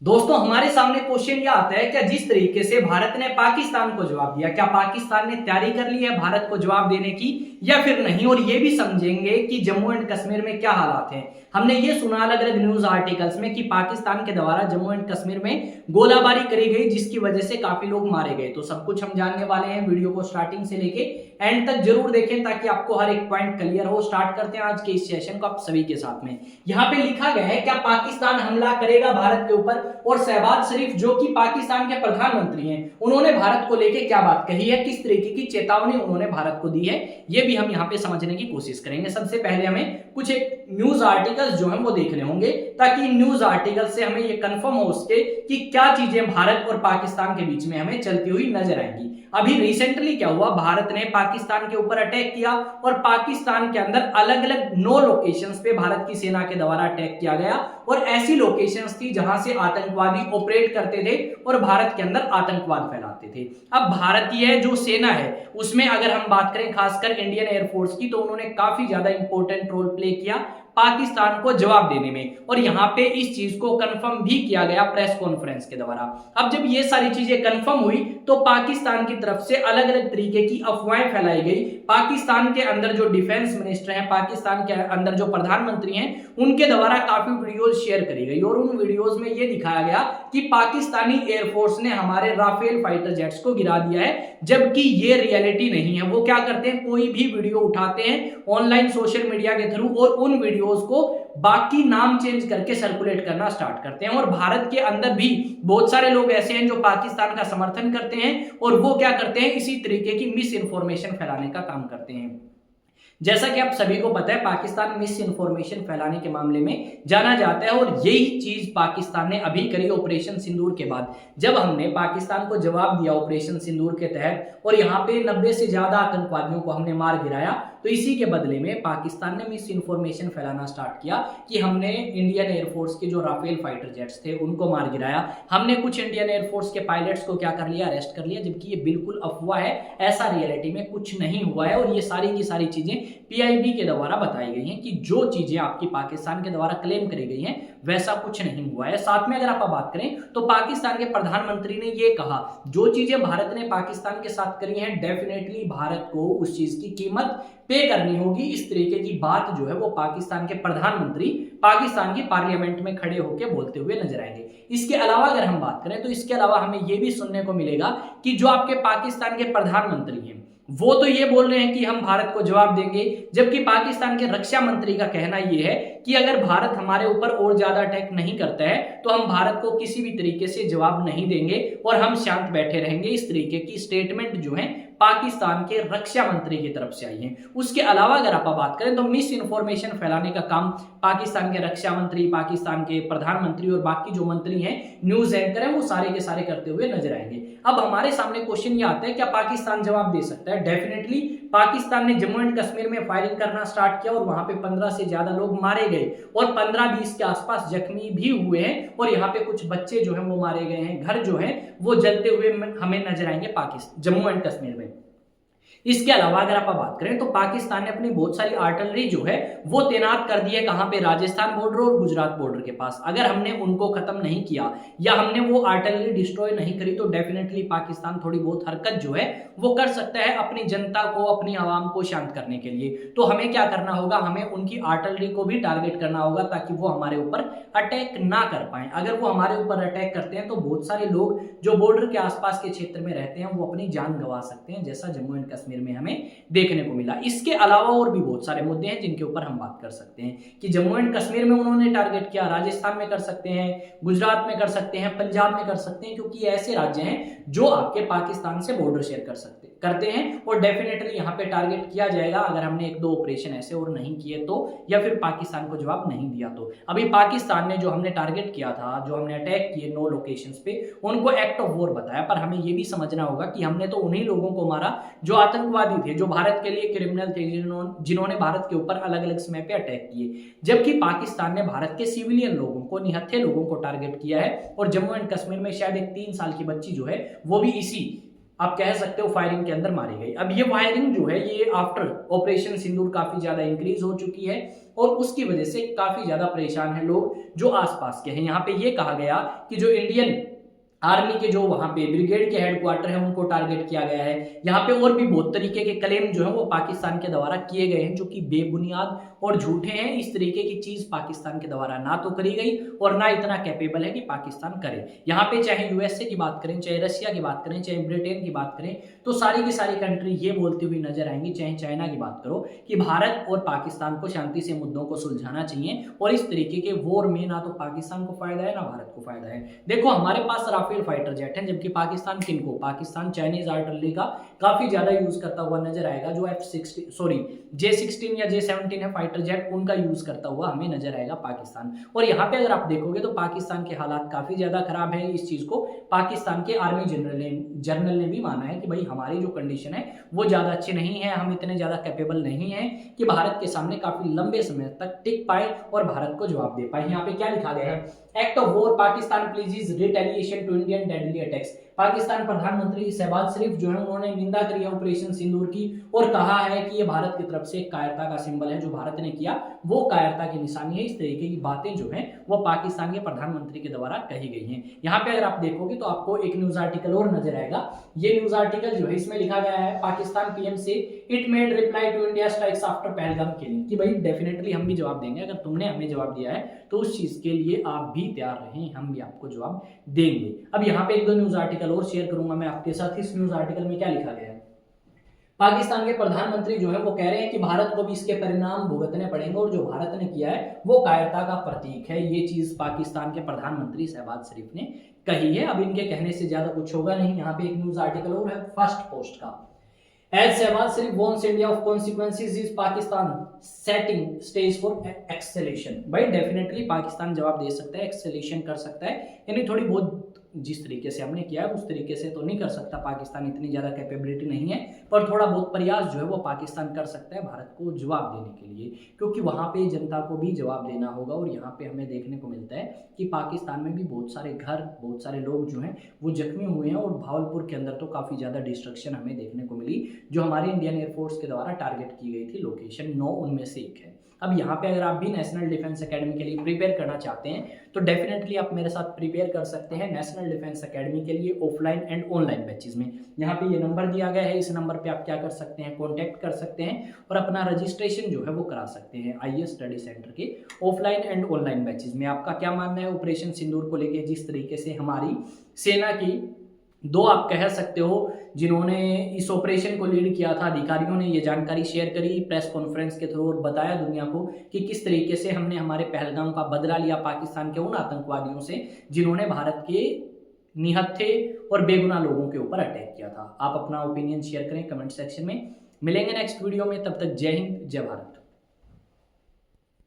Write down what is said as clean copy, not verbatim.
दोस्तों हमारे सामने क्वेश्चन यह आता है, क्या जिस तरीके से भारत ने पाकिस्तान को जवाब दिया, क्या पाकिस्तान ने तैयारी कर ली है भारत को जवाब देने की या फिर नहीं। और ये भी समझेंगे कि जम्मू एंड कश्मीर में क्या हालात हैं। हमने ये सुना अलग अलग न्यूज आर्टिकल्स में कि पाकिस्तान के द्वारा जम्मू एंड कश्मीर में गोलाबारी करी गई, जिसकी वजह से काफी लोग मारे गए। तो सब कुछ हम जानने वाले हैं, वीडियो को स्टार्टिंग से लेके एंड तक जरूर देखें ताकि आपको हर एक पॉइंट क्लियर हो। स्टार्ट करते हैं आज के इस सेशन को आप सभी के साथ में। यहाँ पे लिखा गया है, क्या पाकिस्तान हमला करेगा भारत के ऊपर। और शहबाज शरीफ जो कि पाकिस्तान के प्रधानमंत्री हैं, उन्होंने भारत को लेकर क्या बात कही है, किस तरीके की चेतावनी उन्होंने भारत को दी है, ये भी हम यहाँ पे समझने की कोशिश करेंगे। सबसे पहले हमें कुछ एक न्यूज आर्टिकल्स जो है वो देखने होंगे ताकि न्यूज आर्टिकल से हमें ये कंफर्म हो सके कि क्या चीजें भारत और पाकिस्तान के बीच में हमें चलती हुई नजर आएंगी। अभी रिसेंटली क्या हुआ, भारत ने पाकिस्तान के ऊपर अटैक किया और पाकिस्तान के अंदर अलग अलग 9 लोकेशंस पे भारत की सेना के द्वारा अटैक किया गया। और ऐसी लोकेशंस थी जहां से आतंकवादी ऑपरेट करते थे और भारत के अंदर आतंकवाद फैलाते थे। अब भारतीय जो सेना है उसमें अगर हम बात करें खासकर इंडियन एयरफोर्स की, तो उन्होंने काफी ज्यादा इंपॉर्टेंट रोल प्ले किया पाकिस्तान को जवाब देने में। और यहां पे इस चीज को कंफर्म भी किया गया प्रेस कॉन्फ्रेंस के द्वारा। अब जब ये सारी चीजें कंफर्म हुई तो पाकिस्तान की तरफ से अलग अलग तरीके की अफवाहें फैलाई गई। पाकिस्तान के अंदर जो डिफेंस मिनिस्टर हैं, पाकिस्तान के अंदर जो प्रधानमंत्री हैं, उनके द्वारा काफी वीडियोस शेयर करी गई और उन वीडियोस में ये दिखाया गया कि पाकिस्तानी एयरफोर्स ने हमारे राफेल फाइटर जेट्स को गिरा दिया है, जबकि ये रियलिटी नहीं है। वो क्या करते हैं, कोई भी वीडियो उठाते हैं ऑनलाइन सोशल मीडिया के थ्रू और उन वीडियोस को बाकी नाम चेंज करके सर्कुलेट करना स्टार्ट करते हैं। और भारत के अंदर भी बहुत सारे लोग ऐसे हैं जो पाकिस्तान का समर्थन करते हैं और वो क्या करते हैं, इसी तरीके की मिस इंफॉर्मेशन फैलाने का काम करते हैं। जैसा कि आप सभी को पता है, पाकिस्तान मिस इन्फॉर्मेशन फैलाने के मामले में जाना जाता है और यही चीज पाकिस्तान ने अभी करी ऑपरेशन सिंदूर के बाद। जब हमने पाकिस्तान को जवाब दिया ऑपरेशन सिंदूर के तहत और यहाँ पे 90 से ज्यादा आतंकवादियों को हमने मार गिराया, तो इसी के बदले में पाकिस्तान ने मिस इन्फॉर्मेशन फैलाना स्टार्ट किया कि हमने इंडियन एयरफोर्स के जो राफेल फाइटर जेट्स थे उनको मार गिराया, हमने कुछ इंडियन एयरफोर्स के पायलट्स को क्या कर लिया, अरेस्ट कर लिया। जबकि ये बिल्कुल अफवाह है, ऐसा रियलिटी में कुछ नहीं हुआ है। और ये सारी की सारी चीजें पीआईबी के द्वारा बताई गई हैं कि जो चीजें आपकी पाकिस्तान के द्वारा क्लेम करी गई हैं वैसा कुछ नहीं हुआ है। साथ में अगर आप बात करें तो पाकिस्तान के प्रधानमंत्री ने ये कहा, जो चीजें भारत ने पाकिस्तान के साथ करी हैं डेफिनेटली भारत को उस चीज की कीमत पे करनी होगी। इस तरीके की बात जो है वो पाकिस्तान के प्रधानमंत्री पाकिस्तान की पार्लियामेंट में खड़े होकर बोलते हुए नजर आएंगे। इसके अलावा अगर हम बात करें तो इसके अलावा हमें यह भी सुनने को मिलेगा कि जो आपके पाकिस्तान के प्रधानमंत्री हैं वो तो ये बोल रहे हैं कि हम भारत को जवाब देंगे, जबकि पाकिस्तान के रक्षा मंत्री का कहना यह है कि अगर भारत हमारे ऊपर और ज्यादा अटैक नहीं करता है तो हम भारत को किसी भी तरीके से जवाब नहीं देंगे और हम शांत बैठे रहेंगे। इस तरीके की स्टेटमेंट जो है पाकिस्तान के रक्षा मंत्री की तरफ से आई है। उसके अलावा अगर आप बात करें तो मिस इन्फॉर्मेशन फैलाने का काम पाकिस्तान के रक्षा मंत्री, पाकिस्तान के प्रधानमंत्री और बाकी जो मंत्री हैं, न्यूज एंकर हैं, वो सारे के सारे करते हुए नजर आएंगे। अब हमारे सामने क्वेश्चन ये आता है, क्या पाकिस्तान जवाब दे सकता है। डेफिनेटली पाकिस्तान ने जम्मू एंड कश्मीर में फायरिंग करना स्टार्ट किया और वहां पे 15 से ज्यादा लोग मारे गए और 15-20 के आसपास जख्मी भी हुए हैं और यहाँ पे कुछ बच्चे जो हैं वो मारे गए हैं। घर जो है वो जलते हुए हमें नजर आएंगे पाकिस्तान जम्मू एंड कश्मीर में। इसके अलावा अगर आप बात करें तो पाकिस्तान ने अपनी बहुत सारी आर्टिलरी जो है वो तैनात कर दी है, कहां पे, राजस्थान बॉर्डर और गुजरात बॉर्डर के पास। अगर हमने उनको खत्म नहीं किया या हमने वो आर्टिलरी डिस्ट्रॉय नहीं करी तो डेफिनेटली पाकिस्तान थोड़ी बहुत हरकत जो है वो कर सकता है अपनी जनता को, अपनी आवाम को शांत करने के लिए। तो हमें क्या करना होगा, हमें उनकी आर्टिलरी को भी टारगेट करना होगा ताकि वो हमारे ऊपर अटैक ना कर पाए। अगर वो हमारे ऊपर अटैक करते हैं तो बहुत सारे लोग जो बॉर्डर के आसपास के क्षेत्र में रहते हैं वो अपनी जान गंवा सकते हैं, जैसा जम्मू एंड कश्मीर में हमें देखने को मिला। इसके अलावा और भी बहुत सारे मुद्दे हैं जिनके ऊपर हम बात कर सकते हैं कि जम्मू एंड कश्मीर में उन्होंने टारगेट किया, राजस्थान में कर सकते हैं, गुजरात में कर सकते हैं, पंजाब में कर सकते हैं, क्योंकि ऐसे राज्य हैं जो आपके पाकिस्तान से बॉर्डर शेयर करते हैं और डेफिनेटली यहाँ पे टारगेट किया जाएगा अगर हमने 1-2 ऑपरेशन ऐसे और नहीं किए तो, या फिर पाकिस्तान को जवाब नहीं दिया तो। अभी पाकिस्तान ने जो हमने टारगेट किया था, जो हमने अटैक किए 9 लोकेशंस पे, उनको एक्ट ऑफ वॉर बताया। पर हमें ये भी समझना होगा कि हमने तो उन्हीं लोगों को मारा जो आतंकवादी थे, जो भारत के लिए क्रिमिनल थे, जिन्होंने भारत के ऊपर अलग अलग समय पे अटैक किए। जबकि पाकिस्तान ने भारत के सिविलियन लोगों को, निहत्थे लोगों को टारगेट किया है। और जम्मू एंड कश्मीर में शायद एक 3 साल की बच्ची जो है वो भी इसी आप कह सकते हो फायरिंग के अंदर मारी गई। अब ये फायरिंग जो है ये आफ्टर ऑपरेशन सिंदूर काफी ज्यादा इंक्रीज हो चुकी है और उसकी वजह से काफी ज्यादा परेशान है लोग जो आसपास के हैं। यहाँ पे ये कहा गया कि जो इंडियन आर्मी के जो वहां पे ब्रिगेड के हेडक्वार्टर है उनको टारगेट किया गया है। यहाँ पे और भी बहुत तरीके के क्लेम जो है वो पाकिस्तान के द्वारा किए गए हैं जो कि बेबुनियाद और झूठे हैं। इस तरीके की चीज पाकिस्तान के द्वारा ना तो करी गई और ना इतना कैपेबल है कि पाकिस्तान करे। यहाँ पे चाहे यूएसए की बात करें, चाहे रशिया की बात करें, चाहे ब्रिटेन की बात करें, तो सारी की सारी कंट्री ये बोलती हुई नजर आएंगी, चाहे चाइना की बात करो, कि भारत और पाकिस्तान को शांति से मुद्दों को सुलझाना चाहिए और इस तरीके के वॉर में ना तो पाकिस्तान को फायदा है ना भारत को फायदा है। देखो हमारे पास राफेल फाइटर जेट है, जबकि पाकिस्तान किनको, पाकिस्तान चाइनीज आर्टिलरी का काफी ज्यादा यूज करता हुआ नजर आएगा। जो J-16 या J-17 है फाइटर जेट, उनका यूज करता हुआ हमें नजर आएगा पाकिस्तान। और यहाँ पे अगर आप देखोगे तो पाकिस्तान के हालात काफी ज्यादा खराब है। इस चीज को पाकिस्तान के आर्मी जनरल ने भी माना है कि भाई हमारी जो कंडीशन है वो ज्यादा अच्छी नहीं है, हम इतने ज्यादा कैपेबल नहीं है कि भारत के सामने काफी लंबे समय तक टिक पाए और भारत को जवाब दे पाए। यहाँ पे क्या लिखा गया है, act of war Pakistan pledges retaliation to Indian deadly attacks. Pakistan प्रधानमंत्री शहबाज शरीफ जो है उन्होंने निंदा करी है ऑपरेशन सिंदूर की और कहा है कि ये भारत की तरफ से कायरता का सिंबल है, जो भारत ने किया वो कायरता की निशानी है। इस तरीके की बातें जो हैं वो पाकिस्तान के प्रधानमंत्री के द्वारा कही गई हैं। यहाँ पे अगर आप देखोगे तो आपको एक न्यूज आर्टिकल और नजर आएगा। ये न्यूज आर्टिकल जो है इसमें लिखा गया है Pakistan PM says it made reply to India strikes after Pahalgam killing, कि भाई डेफिनेटली हम भी जवाब देंगे, अगर तुमने हमें जवाब दिया है तो उस चीज के लिए आप भी तैयार रहें, हम भी आपको जवाब देंगे। अब यहाँ पे एक दो न्यूज आर्टिकल और शेयर करूंगा मैं आपके साथ। इस न्यूज आर्टिकल में क्या लिखा गया है, पाकिस्तान के प्रधानमंत्री जो है वो कह रहे हैं कि भारत को भी इसके परिणाम भुगतने पड़ेंगे और जो भारत ने किया है वो कायरता का प्रतीक है। ये चीज पाकिस्तान के प्रधानमंत्री शहबाज शरीफ ने कही है। अब इनके कहने से ज्यादा कुछ होगा नहीं। यहाँ पे एक न्यूज आर्टिकल और है फर्स्ट पोस्ट का, As Shehbaz Sharif warns India of consequences, is Pakistan setting stage for escalation? भाई डेफिनेटली पाकिस्तान जवाब दे सकता है, एक्सेलेशन कर सकता है, यानी थोड़ी बहुत जिस तरीके से हमने किया है उस तरीके से तो नहीं कर सकता पाकिस्तान, इतनी ज्यादा कैपेबिलिटी नहीं है, पर थोड़ा बहुत प्रयास जो है वो पाकिस्तान कर सकता है भारत को जवाब देने के लिए, क्योंकि वहां पे जनता को भी जवाब देना होगा। और यहाँ पे हमें देखने को मिलता है कि पाकिस्तान में भी बहुत सारे घर, बहुत सारे लोग जो हैं वो जख्मी हुए हैं और भावलपुर के अंदर तो काफी ज्यादा डिस्ट्रक्शन हमें देखने को मिली, जो हमारी इंडियन एयरफोर्स के द्वारा टारगेट की गई थी लोकेशन 9 उनमें से एक है। अब यहाँ पे अगर आप भी नेशनल डिफेंस एकेडमी के लिए प्रिपेयर करना चाहते हैं तो डेफिनेटली आप मेरे साथ प्रिपेयर कर सकते हैं नेशनल डिफेंस एकेडमी के लिए ऑफलाइन एंड ऑनलाइन बैचेस में। यहाँ पे ये नंबर दिया गया है, इस नंबर पे आप क्या कर सकते हैं, कॉन्टैक्ट कर सकते हैं और अपना रजिस्ट्रेशन जो है वो करा सकते हैं आईएएस स्टडी सेंटर के ऑफलाइन एंड ऑनलाइन बैचेस में। आपका क्या मानना है ऑपरेशन सिंदूर को लेकर, जिस तरीके से हमारी सेना की दो आप कह सकते हो जिन्होंने इस ऑपरेशन को लीड किया था अधिकारियों ने ये जानकारी शेयर करी प्रेस कॉन्फ्रेंस के थ्रू और बताया दुनिया को कि किस तरीके से हमने हमारे पहलगाम का बदला लिया पाकिस्तान के उन आतंकवादियों से जिन्होंने भारत के निहत्थे और बेगुनाह लोगों के ऊपर अटैक किया था। आप अपना ओपिनियन शेयर करें कमेंट सेक्शन में। मिलेंगे नेक्स्ट वीडियो में, तब तक जय हिंद जय भारत।